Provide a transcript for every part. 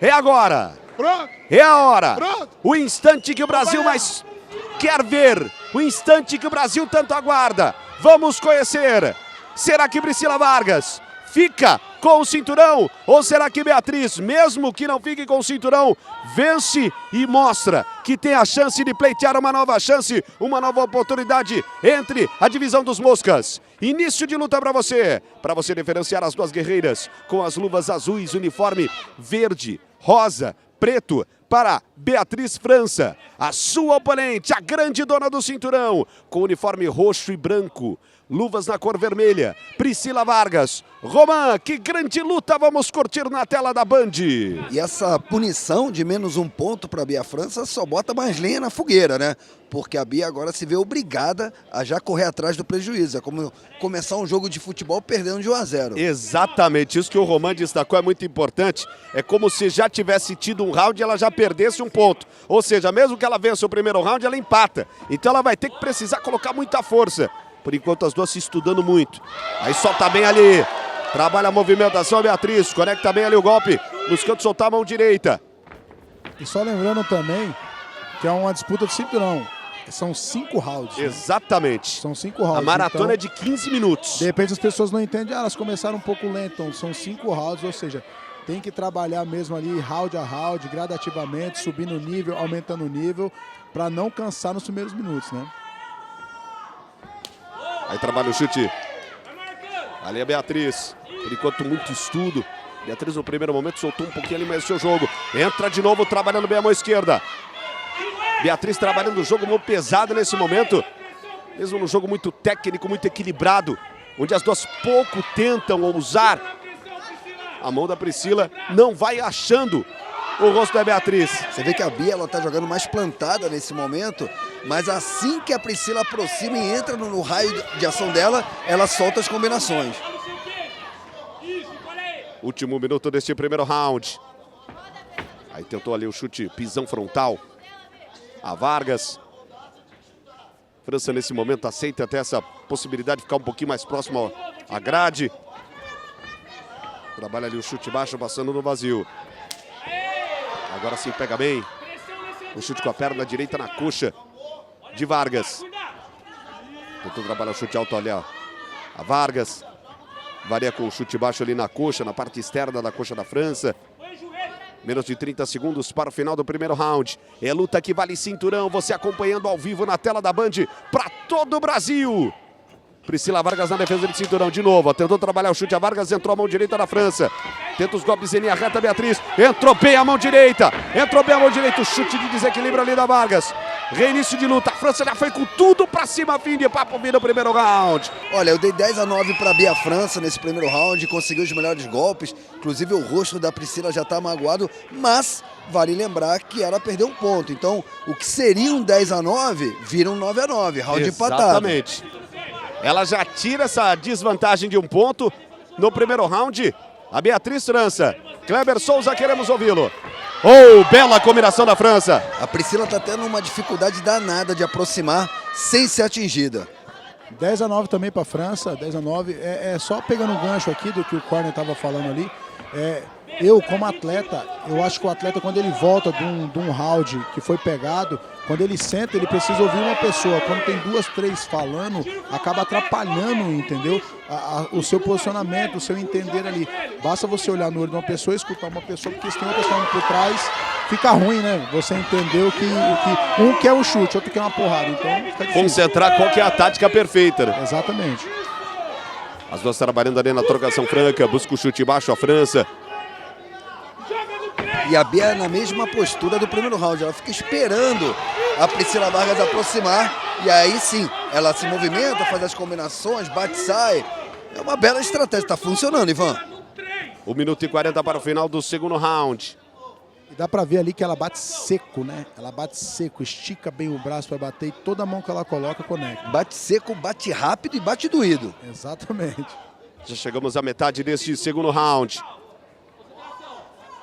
É agora. Pronto. É a hora. Pronto. O instante que o Brasil mais quer ver. O instante que o Brasil tanto aguarda. Vamos conhecer. Será que Priscila Vargas fica com o cinturão? Ou será que Beatriz, mesmo que não fique com o cinturão, vence e mostra que tem a chance de pleitear uma nova chance, uma nova oportunidade entre a divisão dos moscas? Início de luta para você diferenciar as duas guerreiras com as luvas azuis, uniforme verde, rosa, preto para Beatriz França. A sua oponente, a grande dona do cinturão, com uniforme roxo e branco, luvas na cor vermelha, Priscila Vargas. Roman, que grande luta vamos curtir na tela da Band. E essa punição de menos 1 ponto para a Bia França só bota mais lenha na fogueira, né? Porque a Bia agora se vê obrigada a já correr atrás do prejuízo. É como começar um jogo de futebol perdendo de 1-0. Exatamente, isso que o Roman destacou é muito importante. É como se já tivesse tido um round e ela já perdesse 1 ponto. Ou seja, mesmo que ela vença o primeiro round, ela empata. Então ela vai ter que precisar colocar muita força. Por enquanto as duas se estudando muito. Aí solta bem ali. Trabalha a movimentação a Beatriz. Conecta bem ali o golpe. Buscando soltar a mão direita. E só lembrando também que é uma disputa de cinturão. São 5 rounds. Exatamente. Né? São 5 rounds. A maratona então, é de 15 minutos. De repente as pessoas não entendem. Elas começaram um pouco lento. Então são 5 rounds, ou seja, tem que trabalhar mesmo ali round a round, gradativamente, subindo o nível, aumentando o nível, para não cansar nos primeiros minutos, né? Aí trabalha o chute. Ali a Beatriz. Por enquanto, muito estudo. Beatriz, no primeiro momento, soltou um pouquinho ali mais o seu jogo. Entra de novo, trabalhando bem a mão esquerda. Beatriz trabalhando o jogo muito pesado nesse momento. Mesmo no jogo muito técnico, muito equilibrado. Onde as duas pouco tentam ousar. A mão da Priscila não vai achando o rosto da Beatriz. Você vê que a Bia ela tá jogando mais plantada nesse momento, mas assim que a Priscila aproxima e entra no raio de ação dela, ela solta as combinações. Último minuto deste primeiro round. Aí tentou ali o chute, pisão frontal. A Vargas. França nesse momento aceita até essa possibilidade de ficar um pouquinho mais próximo à grade. Trabalha ali o chute baixo, passando no vazio. Agora sim pega bem. O chute com a perna direita na coxa de Vargas. Tentou trabalhar o chute alto ali, ó. A Vargas. Varia com o chute baixo ali na coxa, na parte externa da coxa da França. Menos de 30 segundos para o final do primeiro round. É luta que vale cinturão. Você acompanhando ao vivo na tela da Band para todo o Brasil. Priscila Vargas na defesa de cinturão de novo. Tentou trabalhar o chute. A Vargas entrou a mão direita da França. Tenta os golpes em linha reta, Beatriz. Entrou bem a mão direita. Entrou bem a mão direita. O chute de desequilíbrio ali da Vargas. Reinício de luta. A França já foi com tudo pra cima. Fim de papo, fim do primeiro round. Olha, eu dei 10-9 para a Bia França nesse primeiro round. Conseguiu os melhores golpes. Inclusive o rosto da Priscila já tá magoado. Mas vale lembrar que ela perdeu 1 ponto. Então o que seria um 10-9 vira um 9-9. Round empatado. Exatamente. Ela já tira essa desvantagem de 1 ponto no primeiro round. A Beatriz França. Kleber Souza, queremos ouvi-lo. Oh, bela combinação da França. A Priscila tá tendo uma dificuldade danada de aproximar sem ser atingida. 10-9 também para a França. 10-9. É só pegando um gancho aqui do que o Corner estava falando ali. Eu, como atleta, eu acho que o atleta, quando ele volta de um round que foi pegado, quando ele senta, ele precisa ouvir uma pessoa. Quando tem 2, 3 falando, acaba atrapalhando, entendeu? O seu posicionamento, o seu entender ali. Basta você olhar no olho de uma pessoa e escutar uma pessoa, porque se tem outra pessoa por trás, fica ruim, né? Você entendeu que um quer um chute, outro quer uma porrada. Então fica difícil. Concentrar qual que é a tática perfeita, né? Exatamente. As duas trabalhando ali na trocação franca. Busca o chute baixo a França. E a Bia na mesma postura do primeiro round. Ela fica esperando a Priscila Vargas aproximar. E aí sim, ela se movimenta, faz as combinações, bate e sai. É uma bela estratégia. Tá funcionando, Ivan. 1 minuto e 40 para o final do segundo round. E dá pra ver ali que ela bate seco, né? Ela bate seco, estica bem o braço para bater e toda a mão que ela coloca conecta. Bate seco, bate rápido e bate doído. Exatamente. Já chegamos à metade deste segundo round.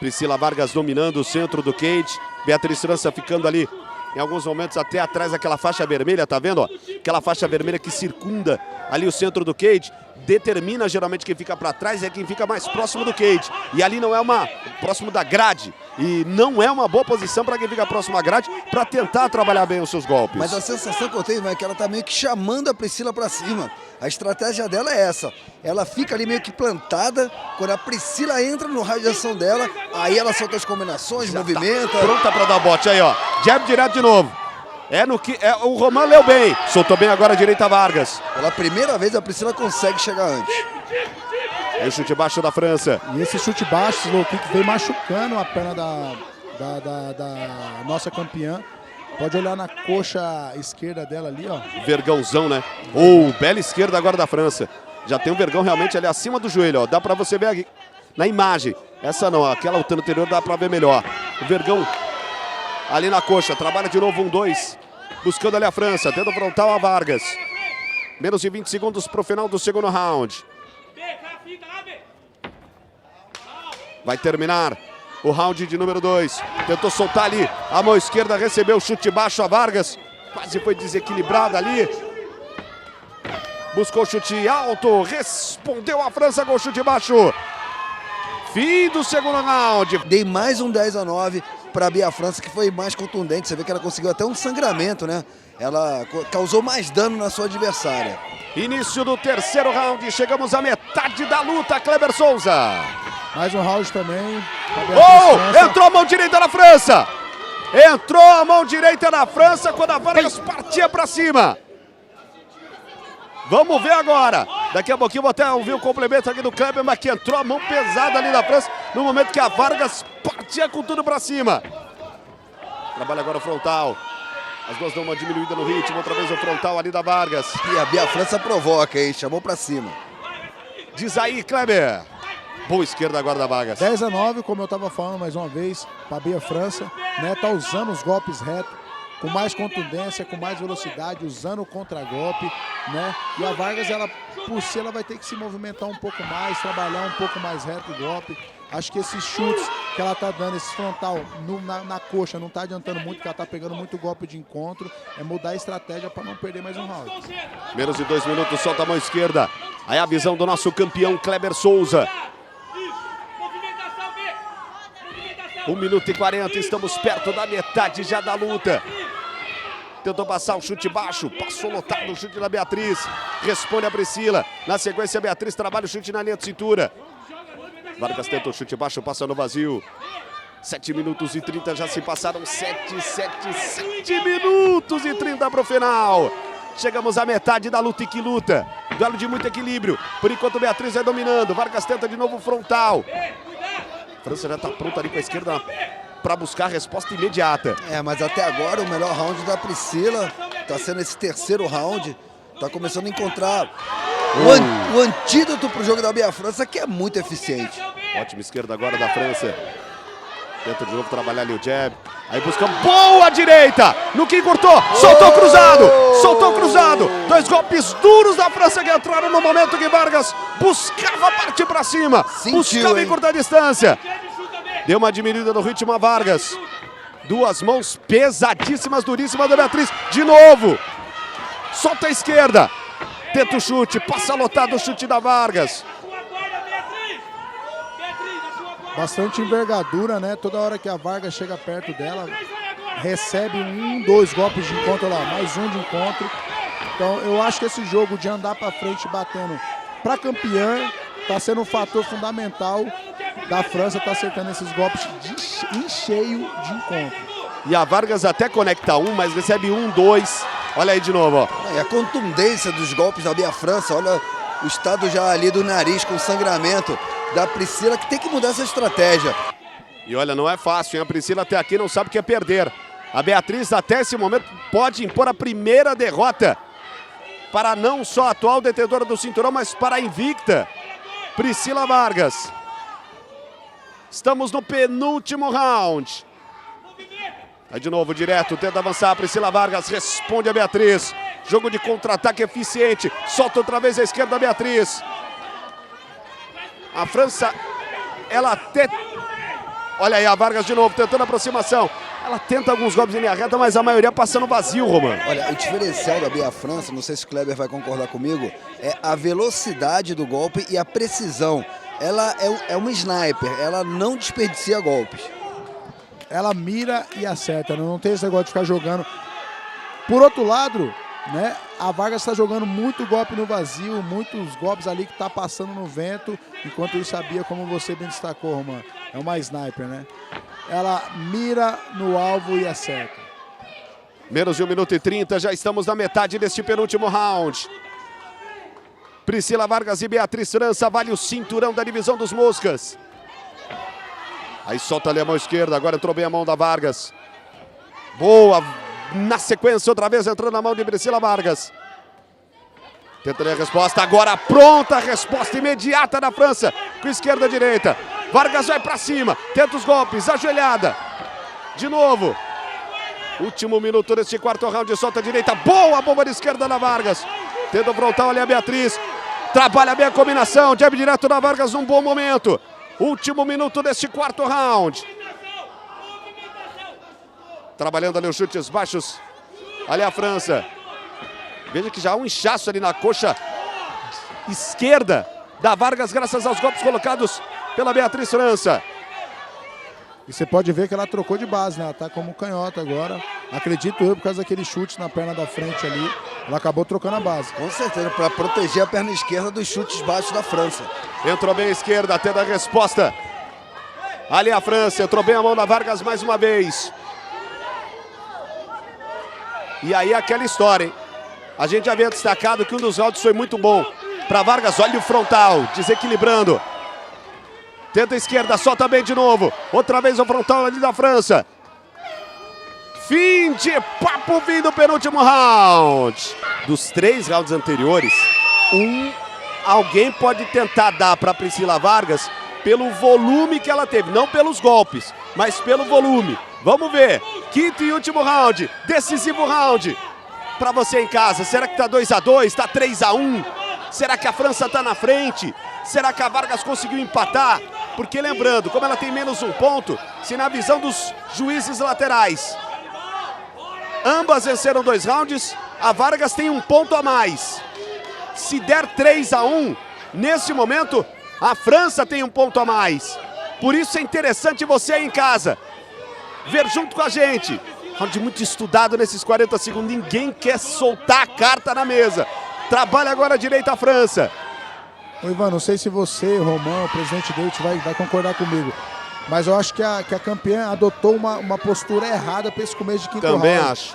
Priscila Vargas dominando o centro do cage. Beatriz França ficando ali em alguns momentos até atrás daquela faixa vermelha, tá vendo? Ó? aquela faixa vermelha que circunda ali o centro do cage, determina geralmente quem fica para trás é quem fica mais próximo do cage. E ali não é próximo da grade. E não é uma boa posição para quem fica próximo à grade para tentar trabalhar bem os seus golpes. Mas a sensação que eu tenho é que ela tá meio que chamando a Priscila para cima. A estratégia dela é essa. Ela fica ali meio que plantada. Quando a Priscila entra no raio de ação dela, aí ela solta as combinações, Já movimenta. Tá pronta para dar o bote aí, ó. Jab direto de novo. O Roman leu bem. Soltou bem agora a direita Vargas. Pela primeira vez a Priscila consegue chegar antes. Aí o chute baixo da França. E esse chute baixo, slow kick, vem machucando a perna da nossa campeã. Pode olhar na coxa esquerda dela ali, ó. Vergãozão, né? Bela esquerda agora da França. Já tem um vergão realmente ali acima do joelho, ó. Dá pra você ver aqui na imagem. Essa não, aquela anterior dá pra ver melhor. O vergão ali na coxa. Trabalha de novo 1-2. Buscando ali a França. Tendo frontal a Vargas. Menos de 20 segundos pro final do segundo round. Vai terminar o round de número 2. Tentou soltar ali. A mão esquerda recebeu o chute baixo a Vargas. Quase foi desequilibrada ali. Buscou o chute alto. Respondeu a França com o chute baixo. Fim do segundo round. Dei mais um 10-9 para a Bia França, que foi mais contundente. Você vê que ela conseguiu até um sangramento, né? Ela causou mais dano na sua adversária. Início do terceiro round. Chegamos à metade da luta, Kleber Souza. Mais um round também. Entrou a mão direita na França. Entrou a mão direita na França quando a Vargas partia para cima. Vamos ver agora. Daqui a pouquinho vou até ouvir o complemento aqui do Kleber, mas que entrou a mão pesada ali da França no momento que a Vargas partia com tudo para cima. Trabalha agora o frontal. As duas dão uma diminuída no ritmo. Outra vez o frontal ali da Vargas. E a Bia França provoca, hein? Chamou para cima. Diz aí, Kleber. Boa esquerda agora da Vargas. 10-9, como eu estava falando mais uma vez, para a Bia França, né? Tá usando os golpes retos, com mais contundência, com mais velocidade, usando o contragolpe, né? E a Vargas, ela, por si, ela vai ter que se movimentar um pouco mais, trabalhar um pouco mais reto o golpe. Acho que esses chutes que ela tá dando, esse frontal na coxa, não tá adiantando muito, porque ela tá pegando muito golpe de encontro. É mudar a estratégia para não perder mais um round. Menos de 2 minutos, solta a mão esquerda. Aí a visão do nosso campeão Kleber Souza. 1 minuto e 40, estamos perto da metade já da luta. Tentou passar o chute baixo, passou lotado o chute da Beatriz. Responde a Priscila. Na sequência, a Beatriz trabalha o chute na linha de cintura. Vargas tenta o chute baixo, passa no vazio. 7 minutos e 30, já se passaram 7 minutos e 30 para o final. Chegamos à metade da luta e que luta. Duelo de muito equilíbrio. Por enquanto, Beatriz vai dominando. Vargas tenta de novo o frontal. A França já está pronta ali com a esquerda para buscar a resposta imediata. Mas até agora o melhor round da Priscila está sendo esse terceiro round. Está começando a encontrar o antídoto para o jogo da Bia França, que é muito eficiente. Ótima esquerda agora da França. Tenta de novo trabalhar ali o jab. Aí busca boa direita. No que encurtou. Soltou cruzado. Soltou cruzado. 2 golpes duros da França que entraram no momento que Vargas buscava partir para cima. Buscava encurtar a distância. Deu uma diminuída no ritmo a Vargas. 2 mãos pesadíssimas, duríssimas da Beatriz. De novo. Solta a esquerda. Tenta o chute. Passa lotado o chute da Vargas. Bastante envergadura, né? Toda hora que a Vargas chega perto dela, recebe 1, 2 golpes de encontro lá, mais um de encontro. Então eu acho que esse jogo de andar para frente batendo para campeã tá sendo um fator fundamental da França, tá acertando esses golpes em cheio de encontro. E a Vargas até conecta 1, mas recebe 1, 2. Olha aí de novo, ó. E a contundência dos golpes da Bia França, olha o estado já ali do nariz com sangramento da Priscila, que tem que mudar essa estratégia. E olha, não é fácil, hein? A Priscila até aqui não sabe o que é perder. A Beatriz até esse momento pode impor a primeira derrota para não só a atual detentora do cinturão, mas para a invicta Priscila Vargas. Estamos no penúltimo round. Aí de novo, direto, tenta avançar a Priscila Vargas, responde a Beatriz. Jogo de contra-ataque eficiente, solta outra vez a esquerda a Beatriz. A França, ela até... Olha aí a Vargas de novo, tentando a aproximação. Ela tenta alguns golpes em linha reta, mas a maioria passando vazio, Roman. Olha, o diferencial da Bia França, não sei se o Kleber vai concordar comigo, é a velocidade do golpe e a precisão. Ela é uma sniper, ela não desperdicia golpes. Ela mira e acerta, não tem esse negócio de ficar jogando. Por outro lado, né, a Vargas está jogando muito golpe no vazio, muitos golpes ali que tá passando no vento, enquanto isso a Bia, como você bem destacou, Roman, é uma sniper, né? Ela mira no alvo e acerta. Menos de 1 minuto e 30, já estamos na metade deste penúltimo round. Priscila Vargas e Beatriz França, vale o cinturão da divisão dos moscas. Aí solta ali a mão esquerda, agora entrou bem a mão da Vargas. Boa, na sequência outra vez entrando na mão de Priscila Vargas. Tenta ali a resposta, agora pronta a resposta imediata da França. Com esquerda e direita, Vargas vai pra cima, tenta os golpes, ajoelhada. De novo. Último minuto deste quarto round, solta a direita, boa bomba de esquerda da Vargas. Tenta o frontal ali a Beatriz, trabalha bem a combinação, jab direto da Vargas num bom momento. Último minuto deste quarto round. Trabalhando ali os chutes baixos, ali a França. Veja que já há um inchaço ali na coxa esquerda da Vargas, graças aos golpes colocados pela Beatriz França. E você pode ver que ela trocou de base, né? Ela tá como canhota agora. Acredito eu, por causa daquele chute na perna da frente ali, ela acabou trocando a base. Com certeza, para proteger a perna esquerda dos chutes baixos da França. Entrou bem a esquerda, tendo a resposta. Ali a França, entrou bem a mão da Vargas mais uma vez. E aí aquela história, hein? A gente já havia destacado que um dos rounds foi muito bom para Vargas. Olha o frontal, desequilibrando. Tenta a esquerda, solta bem de novo. Outra vez o frontal ali da França. Fim de papo, fim do penúltimo round. Dos 3 rounds anteriores, alguém pode tentar dar para Priscila Vargas pelo volume que ela teve. Não pelos golpes, mas pelo volume. Vamos ver. Quinto e último round. Decisivo round. Para você em casa, será que tá 2-2? Tá 3-1? Será que a França tá na frente? Será que a Vargas conseguiu empatar? Porque lembrando, como ela tem menos 1 ponto, se na visão dos juízes laterais ambas venceram 2 rounds, a Vargas tem 1 ponto a mais. Se der 3-1, nesse momento, a França tem 1 ponto a mais. Por isso é interessante você aí em casa ver junto com a gente. Round muito estudado nesses 40 segundos, ninguém quer soltar a carta na mesa. Trabalha agora a direita a França. Ô Ivan, não sei se você, Roman, o presidente dele, vai concordar comigo, mas eu acho que a campeã adotou uma postura errada para esse começo de quinto round. Também acho.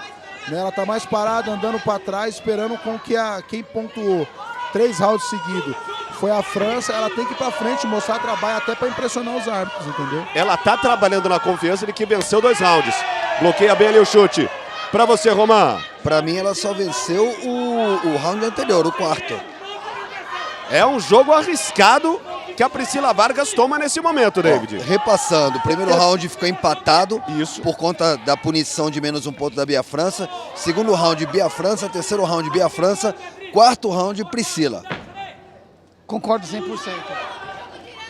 Ela tá mais parada, andando para trás, esperando com que quem pontuou 3 rounds seguidos foi a França. Ela tem que ir para frente, mostrar trabalho até para impressionar os árbitros, entendeu? Ela tá trabalhando na confiança de que venceu 2 rounds. Bloqueia bem ali o chute. Para você, Roman. Para mim, ela só venceu o round anterior, o quarto. É um jogo arriscado que a Priscila Vargas toma nesse momento, David. Repassando, o primeiro round ficou empatado. Isso. Por conta da punição de menos 1 ponto da Bia França. Segundo round, Bia França. Terceiro round, Bia França. Quarto round, Priscila. Concordo 100%.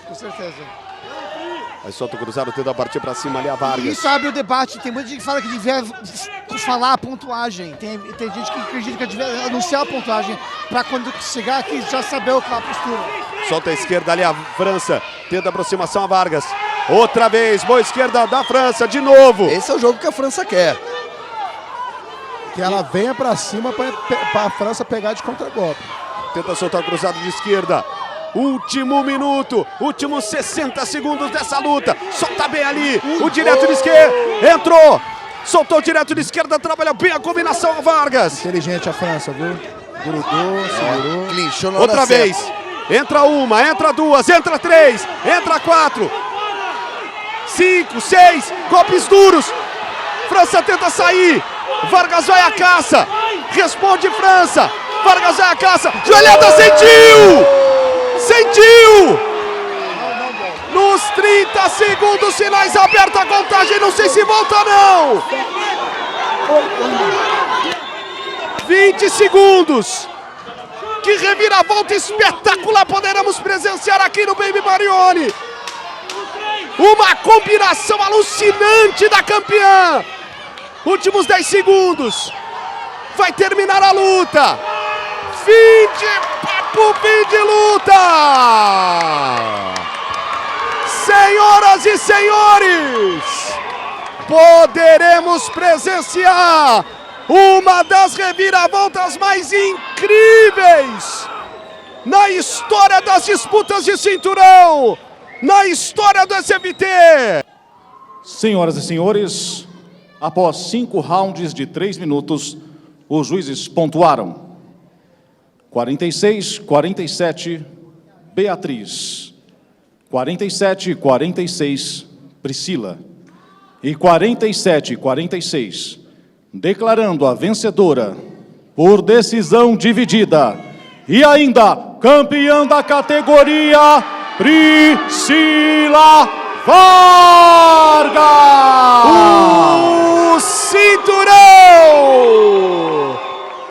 Com certeza. Aí solta o cruzado, tenta partir pra cima ali a Vargas. E sabe o debate, tem muita gente que fala que devia falar a pontuagem. Tem gente que acredita que devia anunciar a pontuagem pra quando chegar aqui já saber o que é a postura. Solta a esquerda ali a França, tenta a aproximação a Vargas. Outra vez, boa esquerda da França, de novo. Esse é o jogo que a França quer. Que ela venha pra cima pra a França pegar de contragolpe. Tenta soltar o cruzado de esquerda. Último minuto, últimos 60 segundos dessa luta. Solta bem ali, o direto de esquerda. Entrou, soltou o direto de esquerda, trabalha bem a combinação a Vargas. Inteligente a França, viu? Grudou, segurou. Clinchou na Outra hora vez. certa. Entra uma, entra duas, entra 3, entra 4. 5, 6, golpes duros. França tenta sair. Vargas vai à caça. Responde França. Vargas vai à caça. Joelhada, sentiu! Sentiu! Nos 30 segundos finais, aberta a contagem, não sei se volta não! 20 segundos! Que reviravolta espetacular poderemos presenciar aqui no Baby Marione! Uma combinação alucinante da campeã. Últimos 10 segundos. Vai terminar a luta. Fim de luta. Senhoras e senhores, poderemos presenciar uma das reviravoltas mais incríveis na história das disputas de cinturão, na história do SBT. Senhoras e senhores, após 5 rounds de 3 minutos, os juízes pontuaram 46-47, Beatriz, 47-46, Priscila, e 47-46, declarando a vencedora por decisão dividida e ainda campeã da categoria, Priscila Vargas! O cinturão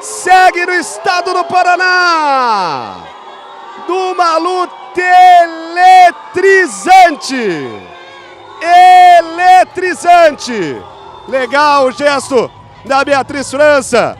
segue no estado do Paraná, numa luta eletrizante. Legal o gesto da Beatriz França.